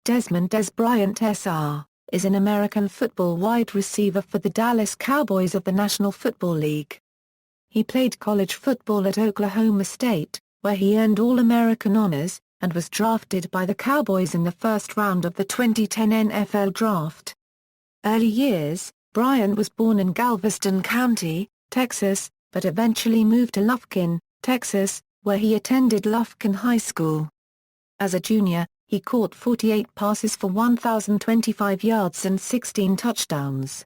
Desmond Dez Bryant Sr., is an American football wide receiver for the Dallas Cowboys of the National Football League. He played college football at Oklahoma State, where he earned All-American honors, and was drafted by the Cowboys in the first round of the 2010 NFL Draft. Early years: Bryant was born in Galveston County, Texas, but eventually moved to Lufkin, Texas, where he attended Lufkin High School. As a junior, he caught 48 passes for 1,025 yards and 16 touchdowns.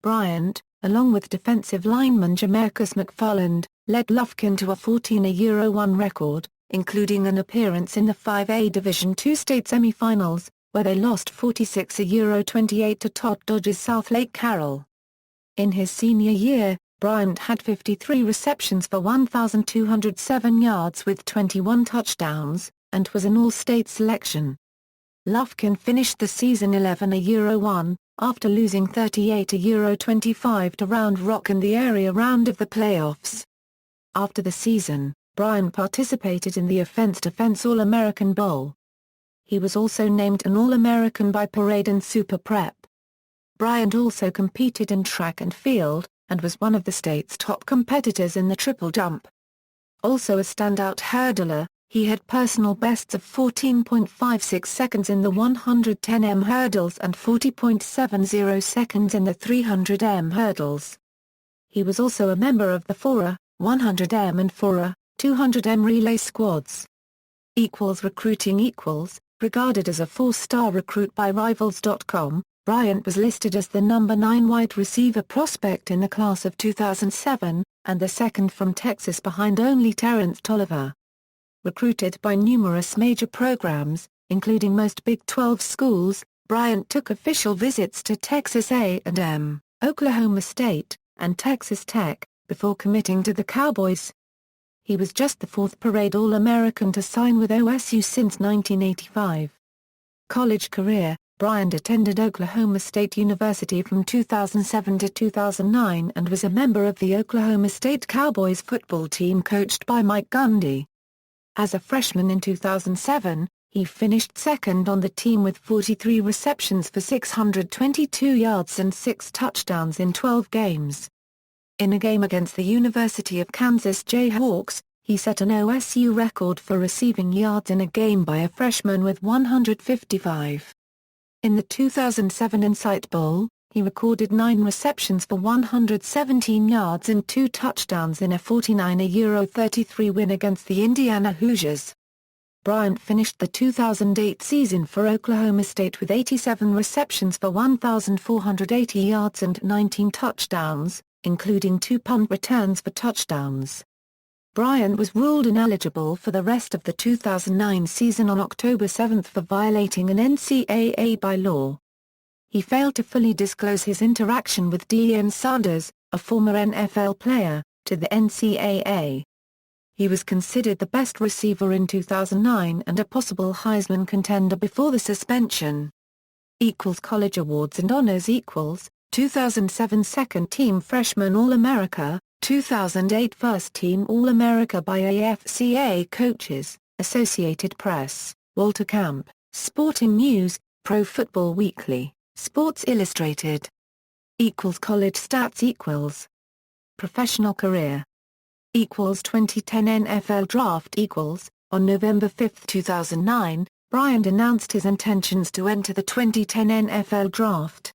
Bryant, along with defensive lineman Jamarcus McFarland, led Lufkin to a 14-1 record, including an appearance in the 5A Division II state semifinals, where they lost 46-28 to Todd Dodge's South Lake Carroll. In his senior year, Bryant had 53 receptions for 1,207 yards with 21 touchdowns, and was an All-State selection. Lufkin finished the season 11-1, after losing 38-25 to Round Rock in the area round of the playoffs. After the season, Bryant participated in the Offense-Defense All-American Bowl. He was also named an All-American by Parade and Super Prep. Bryant also competed in track and field, and was one of the state's top competitors in the triple jump. Also a standout hurdler, he had personal bests of 14.56 seconds in the 110m hurdles and 40.70 seconds in the 300m hurdles. He was also a member of the 4A, 100m and 4A, 200m relay squads. Recruiting regarded as a four-star recruit by Rivals.com, Bryant was listed as the number 9 wide receiver prospect in the class of 2007, and the second from Texas behind only Terrence Tolliver. Recruited by numerous major programs, including most Big 12 schools, Bryant took official visits to Texas A&M, Oklahoma State, and Texas Tech, before committing to the Cowboys. He was just the fourth Parade All-American to sign with OSU since 1985. College career: Bryant attended Oklahoma State University from 2007 to 2009 and was a member of the Oklahoma State Cowboys football team coached by Mike Gundy. As a freshman in 2007, he finished second on the team with 43 receptions for 622 yards and 6 touchdowns in 12 games. In a game against the University of Kansas Jayhawks, he set an OSU record for receiving yards in a game by a freshman with 155. In the 2007 Insight Bowl, he recorded 9 receptions for 117 yards and 2 touchdowns in a 49-33 win against the Indiana Hoosiers. Bryant finished the 2008 season for Oklahoma State with 87 receptions for 1,480 yards and 19 touchdowns, including 2 punt returns for touchdowns. Bryant was ruled ineligible for the rest of the 2009 season on October 7 for violating an NCAA bylaw. He failed to fully disclose his interaction with Deion Sanders, a former NFL player, to the NCAA. He was considered the best receiver in 2009 and a possible Heisman contender before the suspension. College awards and honors: 2007 Second Team Freshman All-America, 2008 First Team All-America by AFCA Coaches, Associated Press, Walter Camp, Sporting News, Pro Football Weekly, Sports Illustrated. College stats: Professional career. 2010 NFL Draft. On November 5, 2009, Bryant announced his intentions to enter the 2010 NFL Draft.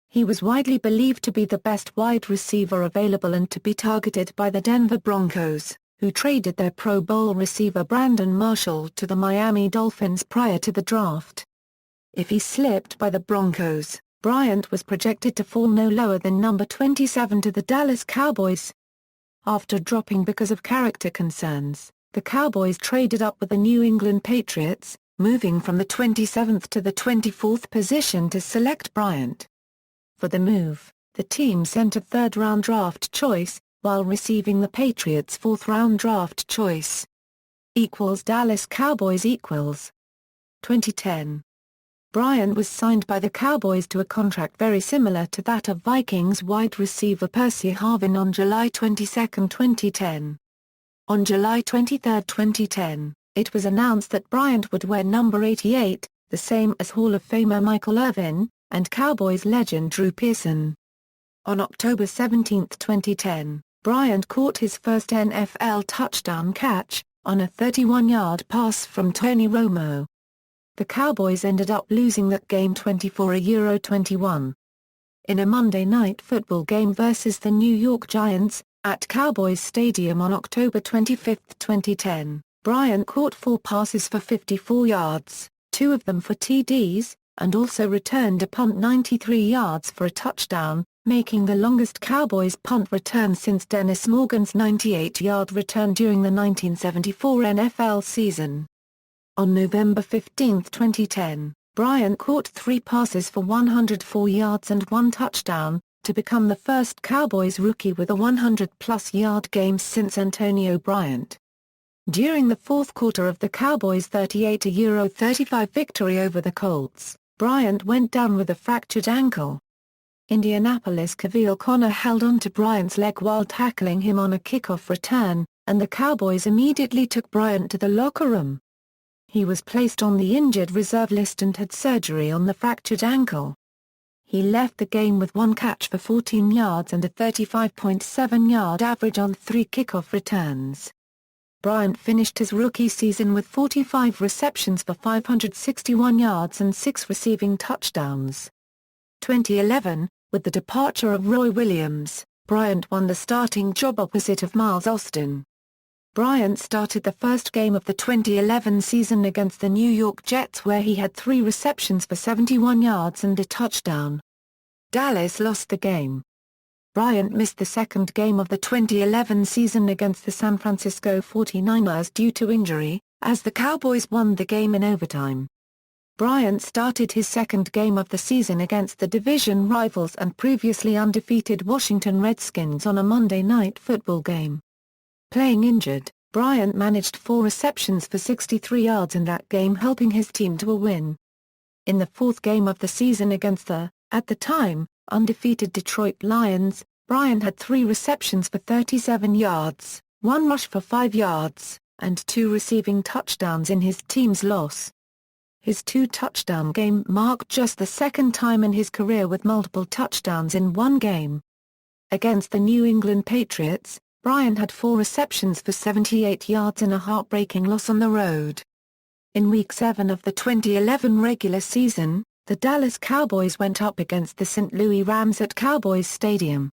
He was widely believed to be the best wide receiver available and to be targeted by the Denver Broncos, who traded their Pro Bowl receiver Brandon Marshall to the Miami Dolphins prior to the draft. If he slipped by the Broncos, Bryant was projected to fall no lower than number 27 to the Dallas Cowboys. After dropping because of character concerns, the Cowboys traded up with the New England Patriots, moving from the 27th to the 24th position to select Bryant. For the move, the team sent a third-round draft choice, while receiving the Patriots' fourth-round draft choice. Dallas Cowboys. 2010. Bryant was signed by the Cowboys to a contract very similar to that of Vikings wide receiver Percy Harvin on July 22, 2010. On July 23, 2010, it was announced that Bryant would wear number 88, the same as Hall of Famer Michael Irvin, and Cowboys legend Drew Pearson. On October 17, 2010, Bryant caught his first NFL touchdown catch, on a 31-yard pass from Tony Romo. The Cowboys ended up losing that game 24-21. In a Monday Night Football game versus the New York Giants, at Cowboys Stadium on October 25, 2010, Bryant caught 4 passes for 54 yards, 2 of them for TDs, and also returned a punt 93 yards for a touchdown, making the longest Cowboys punt return since Dennis Morgan's 98-yard return during the 1974 NFL season. On November 15, 2010, Bryant caught 3 passes for 104 yards and 1 touchdown, to become the first Cowboys rookie with a 100-plus yard game since Antonio Bryant. During the fourth quarter of the Cowboys' 38-35 victory over the Colts, Bryant went down with a fractured ankle. Indianapolis Kavil Connor held on to Bryant's leg while tackling him on a kickoff return, and the Cowboys immediately took Bryant to the locker room. He was placed on the injured reserve list and had surgery on the fractured ankle. He left the game with 1 catch for 14 yards and a 35.7-yard average on 3 kickoff returns. Bryant finished his rookie season with 45 receptions for 561 yards and 6 receiving touchdowns. 2011, with the departure of Roy Williams, Bryant won the starting job opposite of Miles Austin. Bryant started the first game of the 2011 season against the New York Jets where he had 3 receptions for 71 yards and a touchdown. Dallas lost the game. Bryant missed the second game of the 2011 season against the San Francisco 49ers due to injury, as the Cowboys won the game in overtime. Bryant started his second game of the season against the division rivals and previously undefeated Washington Redskins on a Monday Night Football game. Playing injured, Bryant managed 4 receptions for 63 yards in that game, helping his team to a win. In the fourth game of the season against the, at the time, undefeated Detroit Lions, Bryant had 3 receptions for 37 yards, 1 rush for 5 yards, and 2 receiving touchdowns in his team's loss. His 2-touchdown game marked just the second time in his career with multiple touchdowns in one game. Against the New England Patriots, Bryant had 4 receptions for 78 yards in a heartbreaking loss on the road. In Week 7 of the 2011 regular season, the Dallas Cowboys went up against the St. Louis Rams at Cowboys Stadium.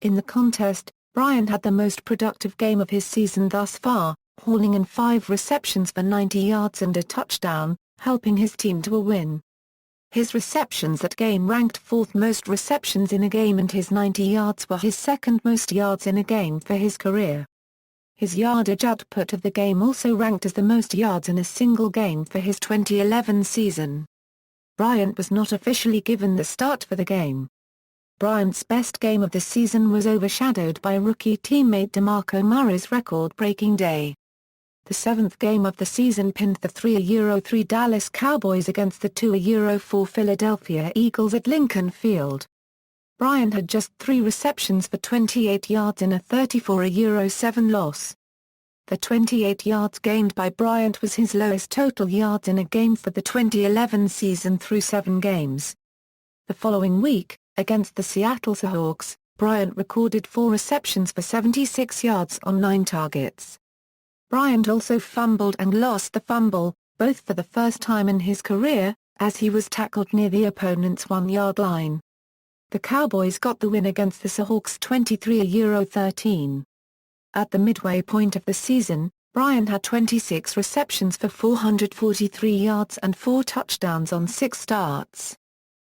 In the contest, Bryant had the most productive game of his season thus far, hauling in 5 receptions for 90 yards and a touchdown, helping his team to a win. His receptions that game ranked 4th most receptions in a game and his 90 yards were his second most yards in a game for his career. His yardage output of the game also ranked as the most yards in a single game for his 2011 season. Bryant was not officially given the start for the game. Bryant's best game of the season was overshadowed by rookie teammate DeMarco Murray's record-breaking day. The 7th game of the season pinned the 3-3 Dallas Cowboys against the 2-4 Philadelphia Eagles at Lincoln Field. Bryant had just 3 receptions for 28 yards in a 34-7 loss. The 28 yards gained by Bryant was his lowest total yards in a game for the 2011 season through 7 games. The following week, against the Seattle Seahawks, Bryant recorded 4 receptions for 76 yards on 9 targets. Bryant also fumbled and lost the fumble, both for the first time in his career, as he was tackled near the opponent's 1-yard line. The Cowboys got the win against the Seahawks 23-13. At the midway point of the season, Bryant had 26 receptions for 443 yards and 4 touchdowns on 6 starts.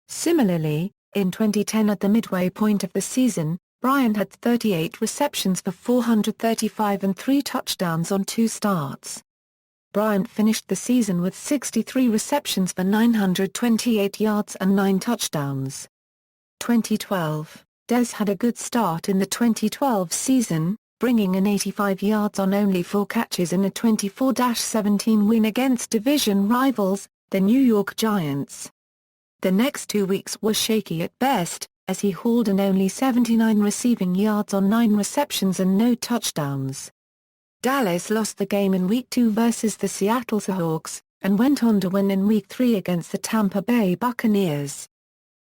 Similarly, in 2010 at the midway point of the season, Bryant had 38 receptions for 435 and 3 touchdowns on 2 starts. Bryant finished the season with 63 receptions for 928 yards and 9 touchdowns. 2012, Dez had a good start in the 2012 season, bringing in 85 yards on only 4 catches in a 24-17 win against division rivals, the New York Giants. The next 2 weeks were shaky at best, as he hauled in only 79 receiving yards on 9 receptions and no touchdowns. Dallas lost the game in Week 2 versus the Seattle Seahawks, and went on to win in Week 3 against the Tampa Bay Buccaneers.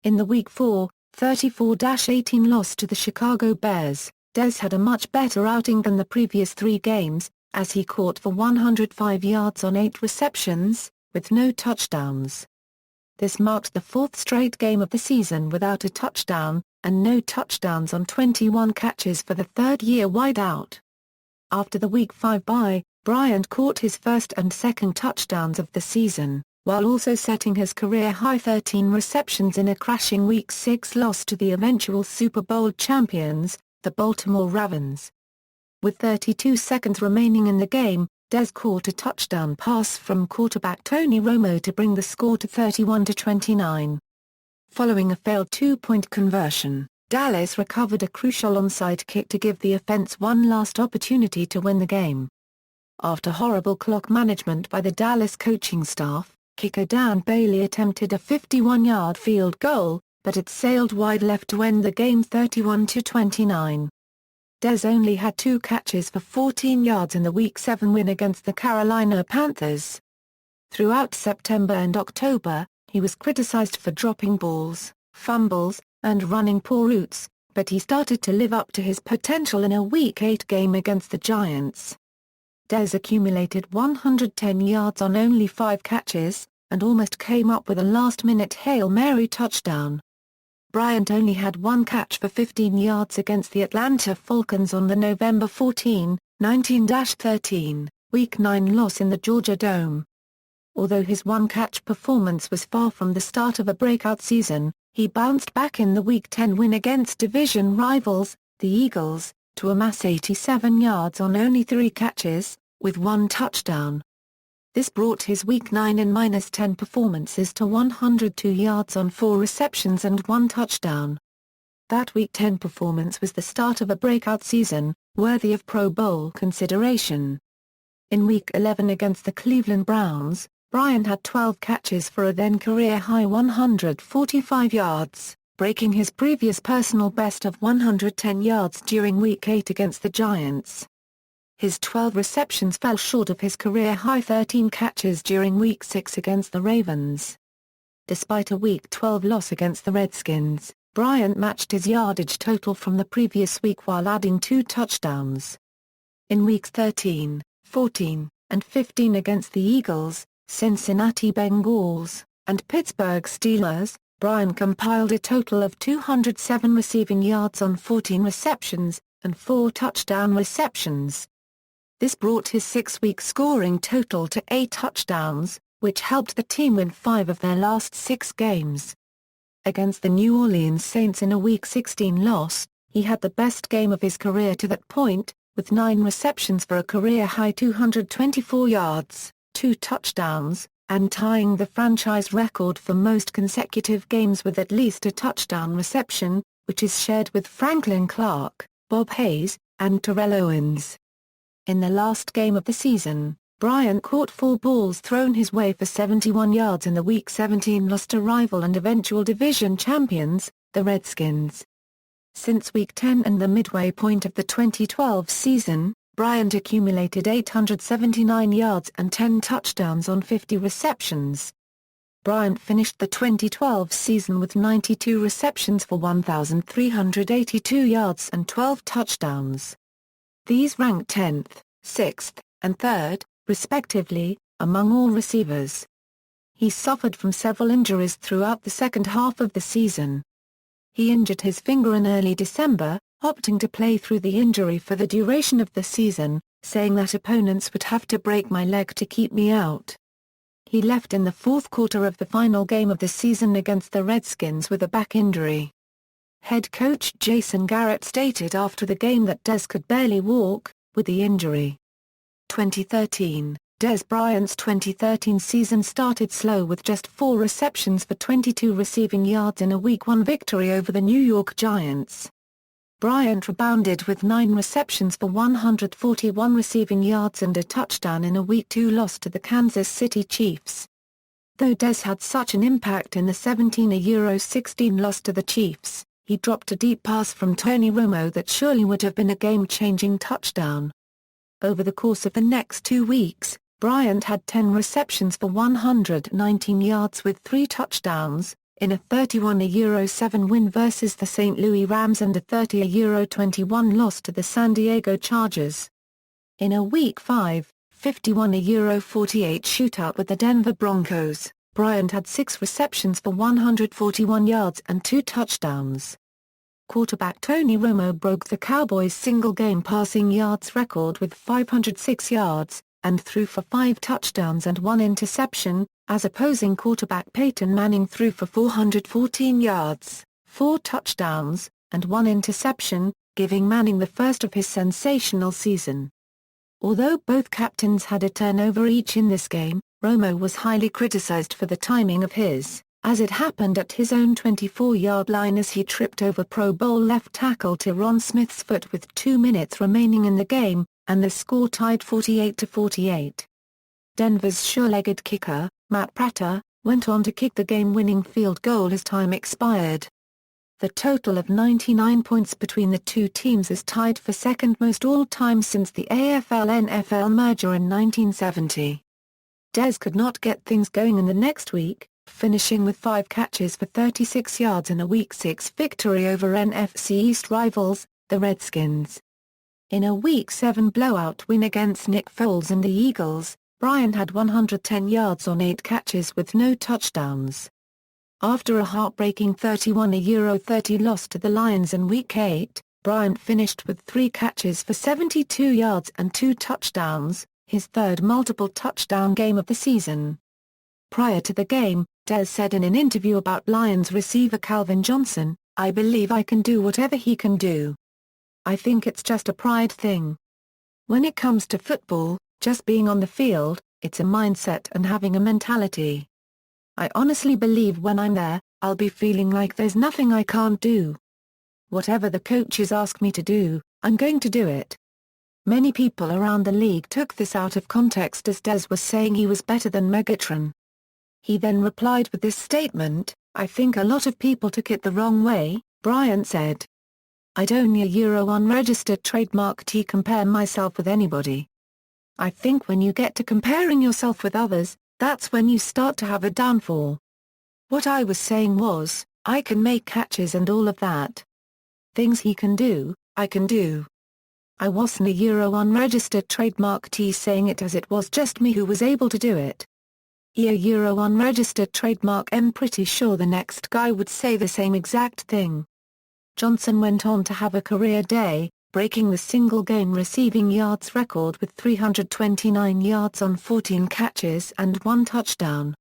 In the Week 4, 34-18 loss to the Chicago Bears, Dez had a much better outing than the previous 3 games, as he caught for 105 yards on 8 receptions, with no touchdowns. This marked the 4th straight game of the season without a touchdown, and no touchdowns on 21 catches for the 3rd-year wideout. After the Week 5 bye, Bryant caught his first and second touchdowns of the season, while also setting his career-high 13 receptions in a crashing Week 6 loss to the eventual Super Bowl champions, the Baltimore Ravens. With 32 seconds remaining in the game, Dez caught a touchdown pass from quarterback Tony Romo to bring the score to 31-29. Following a failed 2-point conversion, Dallas recovered a crucial onside kick to give the offense one last opportunity to win the game. After horrible clock management by the Dallas coaching staff, kicker Dan Bailey attempted a 51-yard field goal, but it sailed wide left to end the game 31-29. Dez only had 2 catches for 14 yards in the Week 7 win against the Carolina Panthers. Throughout September and October, he was criticized for dropping balls, fumbles, and running poor routes, but he started to live up to his potential in a Week 8 game against the Giants. Dez accumulated 110 yards on only 5 catches, and almost came up with a last-minute Hail Mary touchdown. Bryant only had 1 catch for 15 yards against the Atlanta Falcons on the November 14, 19-13, Week 9 loss in the Georgia Dome. Although his 1-catch performance was far from the start of a breakout season, he bounced back in the Week 10 win against division rivals, the Eagles, to amass 87 yards on only 3 catches, with 1 touchdown. This brought his Week 9 and -10 performances to 102 yards on 4 receptions and 1 touchdown. That Week 10 performance was the start of a breakout season, worthy of Pro Bowl consideration. In Week 11 against the Cleveland Browns, Bryant had 12 catches for a then career-high 145 yards, breaking his previous personal best of 110 yards during Week 8 against the Giants. His 12 receptions fell short of his career-high 13 catches during Week 6 against the Ravens. Despite a Week 12 loss against the Redskins, Bryant matched his yardage total from the previous week while adding 2 touchdowns. In Weeks 13, 14, and 15 against the Eagles, Cincinnati Bengals, and Pittsburgh Steelers, Bryant compiled a total of 207 receiving yards on 14 receptions, and 4 touchdown receptions. This brought his 6-week scoring total to 8 touchdowns, which helped the team win 5 of their last 6 games. Against the New Orleans Saints in a Week 16 loss, he had the best game of his career to that point, with 9 receptions for a career-high 224 yards, 2 touchdowns, and tying the franchise record for most consecutive games with at least a touchdown reception, which is shared with Franklin Clark, Bob Hayes, and Terrell Owens. In the last game of the season, Bryant caught 4 balls thrown his way for 71 yards in the Week 17 loss to rival and eventual division champions, the Redskins. Since Week 10 and the midway point of the 2012 season, Bryant accumulated 879 yards and 10 touchdowns on 50 receptions. Bryant finished the 2012 season with 92 receptions for 1,382 yards and 12 touchdowns. These ranked 10th, 6th, and 3rd, respectively, among all receivers. He suffered from several injuries throughout the second half of the season. He injured his finger in early December, opting to play through the injury for the duration of the season, saying that opponents would have to break my leg to keep me out. He left in the 4th quarter of the final game of the season against the Redskins with a back injury. Head coach Jason Garrett stated after the game that Dez could barely walk, with the injury. 2013, Dez Bryant's 2013 season started slow with just 4 receptions for 22 receiving yards in a Week 1 victory over the New York Giants. Bryant rebounded with 9 receptions for 141 receiving yards and a touchdown in a Week 2 loss to the Kansas City Chiefs. Though Dez had such an impact in the 17-16 loss to the Chiefs, he dropped a deep pass from Tony Romo that surely would have been a game-changing touchdown. Over the course of the next 2 weeks, Bryant had 10 receptions for 119 yards with 3 touchdowns, in a 31-7 win versus the St. Louis Rams and a 30-21 loss to the San Diego Chargers. In a Week 5, 51-48 shootout with the Denver Broncos, Bryant had 6 receptions for 141 yards and 2 touchdowns. Quarterback Tony Romo broke the Cowboys' single-game passing yards record with 506 yards, and threw for 5 touchdowns and 1 interception, as opposing quarterback Peyton Manning threw for 414 yards, 4 touchdowns, and 1 interception, giving Manning the first of his sensational season. Although both captains had a turnover each in this game, Romo was highly criticized for the timing of his, as it happened at his own 24-yard line as he tripped over Pro Bowl left tackle Tyron Smith's foot with 2 minutes remaining in the game, and the score tied 48-48. Denver's sure-legged kicker, Matt Prater, went on to kick the game-winning field goal as time expired. The total of 99 points between the two teams is tied for second most all-time since the AFL-NFL merger in 1970. Dez could not get things going in the next week, finishing with 5 catches for 36 yards in a Week 6 victory over NFC East rivals, the Redskins. In a Week 7 blowout win against Nick Foles and the Eagles, Bryant had 110 yards on 8 catches with no touchdowns. After a heartbreaking 31-30 loss to the Lions in Week 8, Bryant finished with 3 catches for 72 yards and 2 touchdowns, his third multiple touchdown game of the season. Prior to the game, Dez said in an interview about Lions receiver Calvin Johnson, "I believe I can do whatever he can do. I think it's just a pride thing. When it comes to football, just being on the field, it's a mindset and having a mentality. I honestly believe when I'm there, I'll be feeling like there's nothing I can't do. Whatever the coaches ask me to do, I'm going to do it." Many people around the league took this out of context as Dez was saying he was better than Megatron. He then replied with this statement, "I think a lot of people took it the wrong way," Bryant said. "I don't unregistered trademark T compare myself with anybody. I think when you get to comparing yourself with others, that's when you start to have a downfall. What I was saying was, I can make catches and all of that. Things he can do, I can do. I wasn't a unregistered trademark T saying it as it was just me who was able to do it. A unregistered trademark I'm pretty sure the next guy would say the same exact thing." Johnson went on to have a career day, breaking the single-game receiving yards record with 329 yards on 14 catches and 1 touchdown.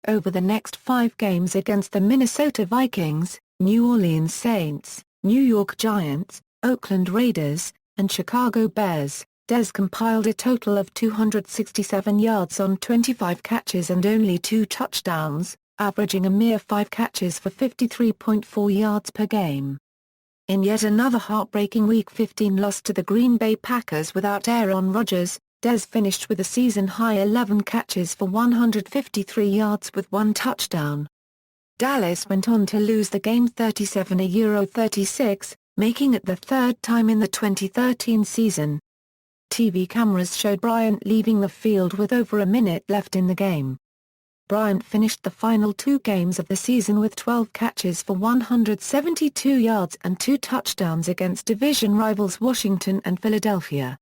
Over the next 5 games against the Minnesota Vikings, New Orleans Saints, New York Giants, Oakland Raiders, and Chicago Bears, Dez compiled a total of 267 yards on 25 catches and only 2 touchdowns, averaging a mere 5 catches for 53.4 yards per game. In yet another heartbreaking Week 15 loss to the Green Bay Packers without Aaron Rodgers, Dez finished with a season-high 11 catches for 153 yards with 1 touchdown. Dallas went on to lose the game 37-36, making it the 3rd time in the 2013 season. TV cameras showed Bryant leaving the field with over a minute left in the game. Bryant finished the final 2 games of the season with 12 catches for 172 yards and 2 touchdowns against division rivals Washington and Philadelphia.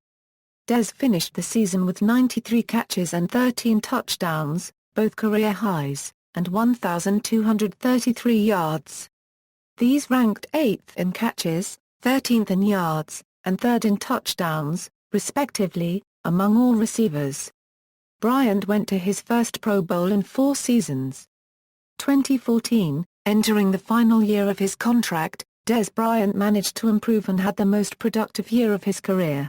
Dez finished the season with 93 catches and 13 touchdowns, both career highs, and 1,233 yards. These ranked 8th in catches, 13th in yards, and 3rd in touchdowns, respectively, among all receivers. Bryant went to his first Pro Bowl in 4 seasons. 2014, entering the final year of his contract, Dez Bryant managed to improve and had the most productive year of his career.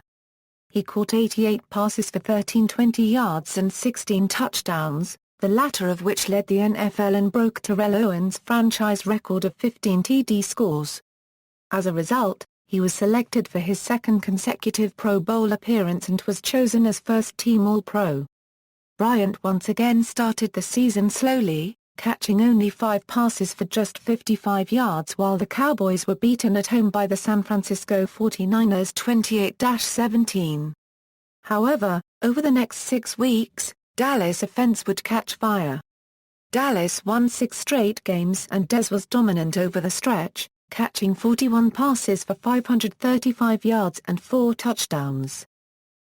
He caught 88 passes for 1,320 yards and 16 touchdowns, the latter of which led the NFL and broke Terrell Owens' franchise record of 15 TD scores. As a result, he was selected for his 2nd consecutive Pro Bowl appearance and was chosen as first-team All-Pro. Bryant once again started the season slowly, catching only 5 passes for just 55 yards while the Cowboys were beaten at home by the San Francisco 49ers 28-17. However, Over the next 6 weeks, Dallas' offense would catch fire. Dallas won 6 straight games and Dez was dominant over the stretch, catching 41 passes for 535 yards and 4 touchdowns.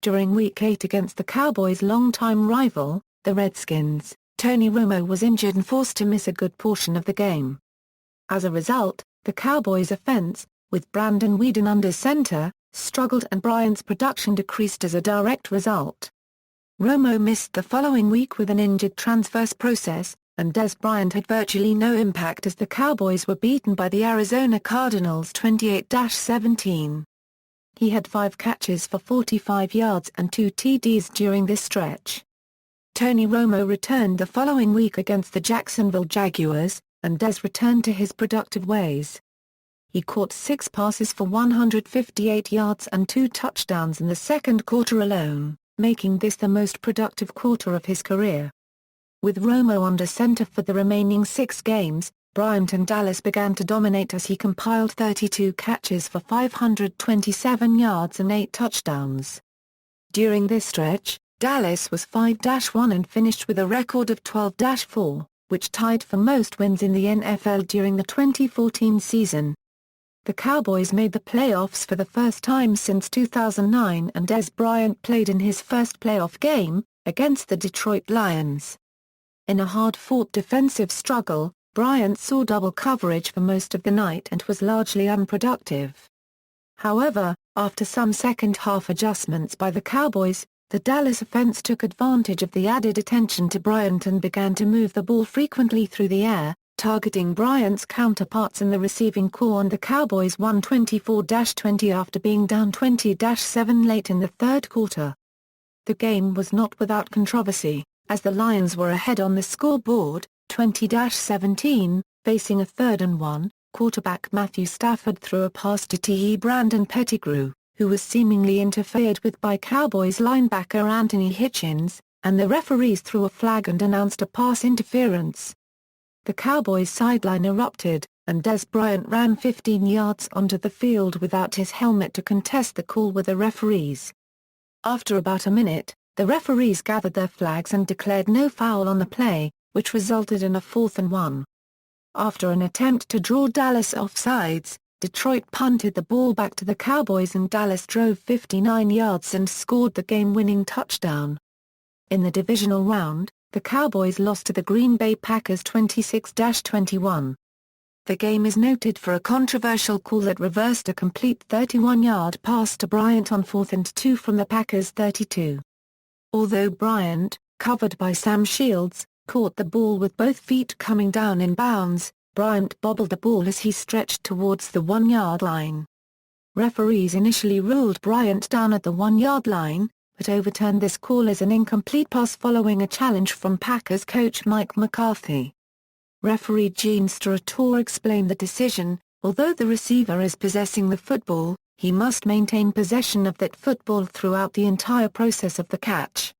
During Week 8 against the Cowboys' longtime rival, the Redskins, Tony Romo was injured and forced to miss a good portion of the game. As a result, the Cowboys' offense, with Brandon Weeden under center, struggled and Bryant's production decreased as a direct result. Romo missed the following week with an injured transverse process, and Dez Bryant had virtually no impact as the Cowboys were beaten by the Arizona Cardinals 28-17. He had 5 catches for 45 yards and 2 TDs during this stretch. Tony Romo returned the following week against the Jacksonville Jaguars, and Dez returned to his productive ways. He caught 6 passes for 158 yards and 2 touchdowns in the second quarter alone, making this the most productive quarter of his career. With Romo under center for the remaining 6 games, Bryant and Dallas began to dominate as he compiled 32 catches for 527 yards and 8 touchdowns. During this stretch, Dallas was 5-1 and finished with a record of 12-4, which tied for most wins in the NFL during the 2014 season. The Cowboys made the playoffs for the first time since 2009 and Dez Bryant played in his first playoff game, against the Detroit Lions. In a hard-fought defensive struggle, Bryant saw double coverage for most of the night and was largely unproductive. However, after some second-half adjustments by the Cowboys, the Dallas offense took advantage of the added attention to Bryant and began to move the ball frequently through the air, targeting Bryant's counterparts in the receiving corps, and the Cowboys won 24-20 after being down 20-7 late in the third quarter. The game was not without controversy, as the Lions were ahead on the scoreboard, 20-17, facing a 3rd and 1, quarterback Matthew Stafford threw a pass to T.E. Brandon Pettigrew, who was seemingly interfered with by Cowboys linebacker Anthony Hitchens, and the referees threw a flag and announced a pass interference. The Cowboys sideline erupted, and Dez Bryant ran 15 yards onto the field without his helmet to contest the call with the referees. After about a minute, the referees gathered their flags and declared no foul on the play, which resulted in a 4th and 1. After an attempt to draw Dallas offsides, Detroit punted the ball back to the Cowboys and Dallas drove 59 yards and scored the game-winning touchdown. In the divisional round, the Cowboys lost to the Green Bay Packers 26-21. The game is noted for a controversial call that reversed a complete 31-yard pass to Bryant on 4th and 2 from the Packers' 32. Although Bryant, covered by Sam Shields, caught the ball with both feet coming down in bounds, Bryant bobbled the ball as he stretched towards the 1-yard line. Referees initially ruled Bryant down at the 1-yard line, but overturned this call as an incomplete pass following a challenge from Packers coach Mike McCarthy. Referee Gene Strator explained the decision: although the receiver is possessing the football, he must maintain possession of that football throughout the entire process of the catch.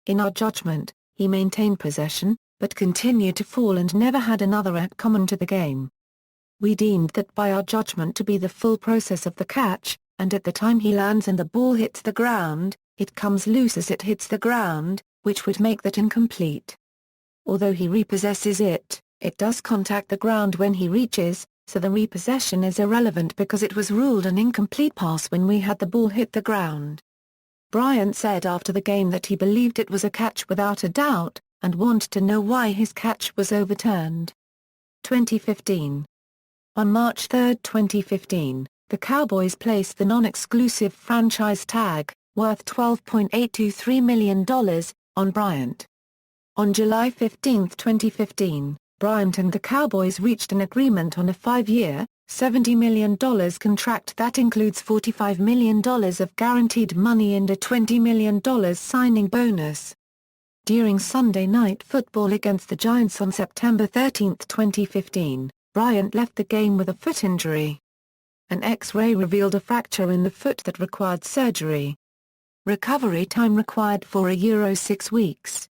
In our judgment, he maintained possession, but continued to fall and never had another act common to the game. We deemed that by our judgment to be the full process of the catch, and at the time he lands and the ball hits the ground, it comes loose as it hits the ground, which would make that incomplete. Although he repossesses it, it does contact the ground when he reaches, so the repossession is irrelevant because it was ruled an incomplete pass when we had the ball hit the ground. Bryant said after the game that he believed it was a catch without a doubt, and wanted to know why his catch was overturned. 2015. On March 3, 2015, the Cowboys placed the non-exclusive franchise tag, worth $12.823 million, on Bryant. On July 15, 2015, Bryant and the Cowboys reached an agreement on a 5-year, $70 million contract that includes $45 million of guaranteed money and a $20 million signing bonus. During Sunday Night Football against the Giants on September 13, 2015, Bryant left the game with a foot injury. An X-ray revealed a fracture in the foot that required surgery. Recovery time required for a 6 weeks.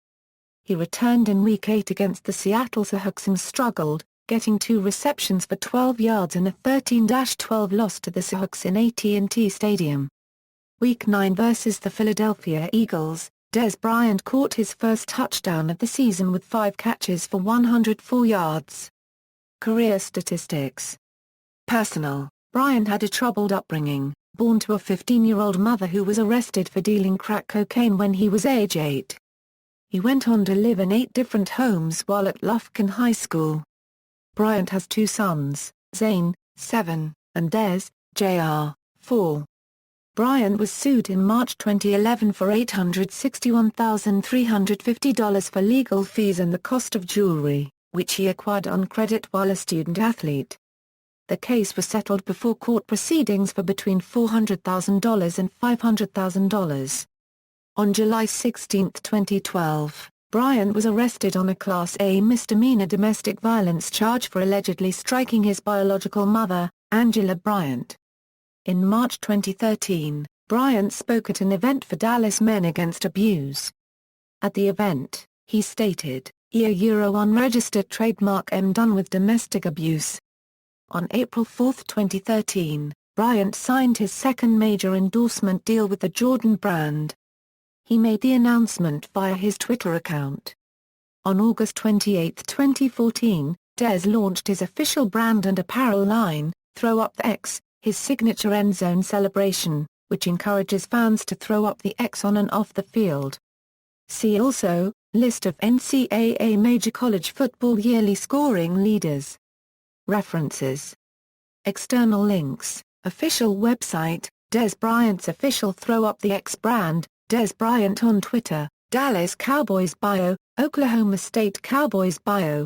He returned in Week 8 against the Seattle Seahawks and struggled, getting 2 receptions for 12 yards in a 13-12 loss to the Seahawks in AT&T Stadium. Week 9 versus the Philadelphia Eagles, Dez Bryant caught his first touchdown of the season with 5 catches for 104 yards. Career statistics. Personal. Bryant had a troubled upbringing, born to a 15-year-old mother who was arrested for dealing crack cocaine when he was age 8. He went on to live in 8 different homes while at Lufkin High School. Bryant has 2 sons, Zane, 7, and Dez, Jr., 4. Bryant was sued in March 2011 for $861,350 for legal fees and the cost of jewelry, which he acquired on credit while a student-athlete. The case was settled before court proceedings for between $400,000 and $500,000. On July 16, 2012, Bryant was arrested on a Class A misdemeanor domestic violence charge for allegedly striking his biological mother, Angela Bryant. In March 2013, Bryant spoke at an event for Dallas Men Against Abuse. At the event, he stated, unregistered trademark done with domestic abuse. On April 4, 2013, Bryant signed his second major endorsement deal with the Jordan brand. He made the announcement via his Twitter account. On August 28, 2014, Dez launched his official brand and apparel line, Throw Up the X, his signature end zone celebration, which encourages fans to throw up the X on and off the field. See also, List of NCAA Major College Football Yearly Scoring Leaders. References. External links, official website, Dez Bryant's official Throw Up the X brand, Dez Bryant on Twitter, Dallas Cowboys bio, Oklahoma State Cowboys bio.